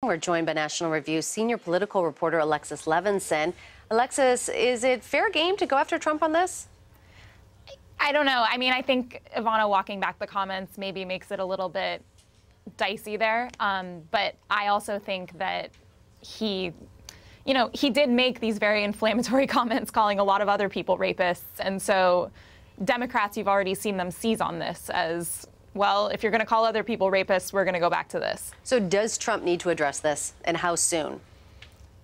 We're joined by National Review senior political reporter Alexis Levinson. Alexis, is it fair game to go after Trump on this? I don't know. I mean, I think Ivana walking back the comments maybe makes it a little bit dicey there. But I also think that he did make these very inflammatory comments calling a lot of other people rapists. And so Democrats, you've already seen them seize on this as, well, if you're going to call other people rapists, we're going to go back to this. So does Trump need to address this, and how soon?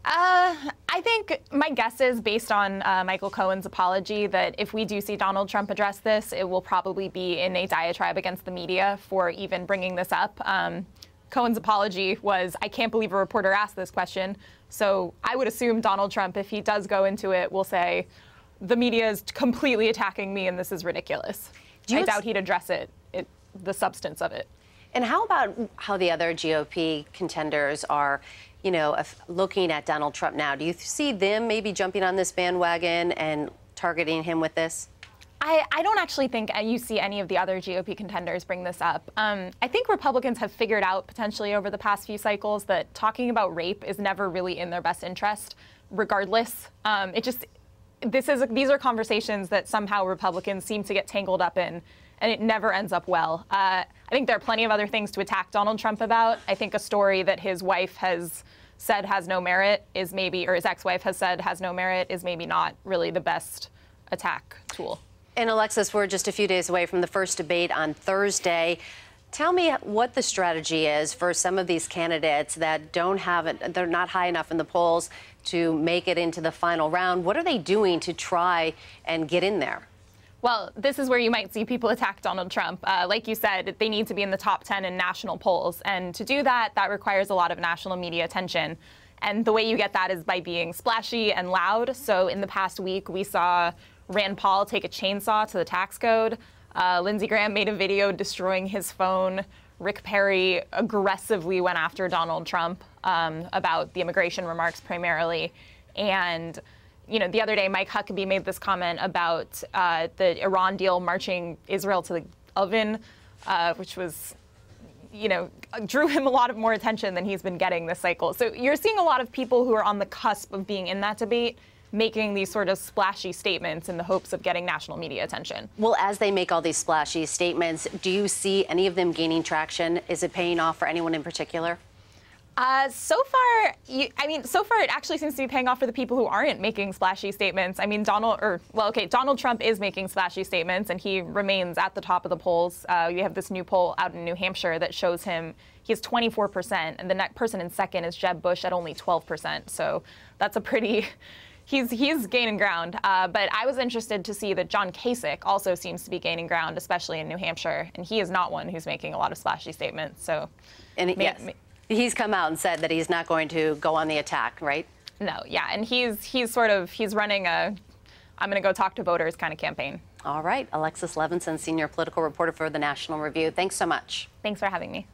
I think my guess is, based on Michael Cohen's apology, that if we do see Donald Trump address this, it will probably be in a diatribe against the media for even bringing this up. Cohen's apology was, I can't believe a reporter asked this question. So I would assume Donald Trump, if he does go into it, will say, the media is completely attacking me and this is ridiculous. I doubt he'd address the substance of it. And how about how the other GOP contenders are, looking at Donald Trump now? Do you see them maybe jumping on this bandwagon and targeting him with this? I don't actually think you see any of the other GOP contenders bring this up. I think Republicans have figured out potentially over the past few cycles that talking about rape is never really in their best interest, regardless. These are conversations that somehow Republicans seem to get tangled up in, and it never ends up well. I think there are plenty of other things to attack Donald Trump about. I think a story that his wife has said has no merit is maybe, or his ex-wife has said has no merit, is maybe not really the best attack tool. And Alexis, we're just a few days away from the first debate on Thursday. Tell me what the strategy is for some of these candidates that they're not high enough in the polls to make it into the final round. What are they doing to try and get in there? Well, this is where you might see people attack Donald Trump. Like you said, they need to be in the top 10 in national polls. And to do that, that requires a lot of national media attention. And the way you get that is by being splashy and loud. So in the past week, we saw Rand Paul take a chainsaw to the tax code. Lindsey Graham made a video destroying his phone. Rick Perry aggressively went after Donald Trump about the immigration remarks primarily. And the other day, Mike Huckabee made this comment about the Iran deal marching Israel to the oven, which was, drew him a lot of more attention than he's been getting this cycle. So you're seeing a lot of people who are on the cusp of being in that debate making these sort of splashy statements in the hopes of getting national media attention. Well, as they make all these splashy statements, do you see any of them gaining traction? Is it paying off for anyone in particular? So far it actually seems to be paying off for the people who aren't making splashy statements. I mean, Donald Trump is making splashy statements, and he remains at the top of the polls. You have this new poll out in New Hampshire that shows him he has 24%, and the next person in second is Jeb Bush at only 12%. So that's a pretty... He's gaining ground, but I was interested to see that John Kasich also seems to be gaining ground, especially in New Hampshire, and he is not one who's making a lot of splashy statements. So, he's come out and said that he's not going to go on the attack, right? No, yeah, and he's running a I'm going to go talk to voters kind of campaign. All right, Alexis Levinson, senior political reporter for the National Review. Thanks so much. Thanks for having me.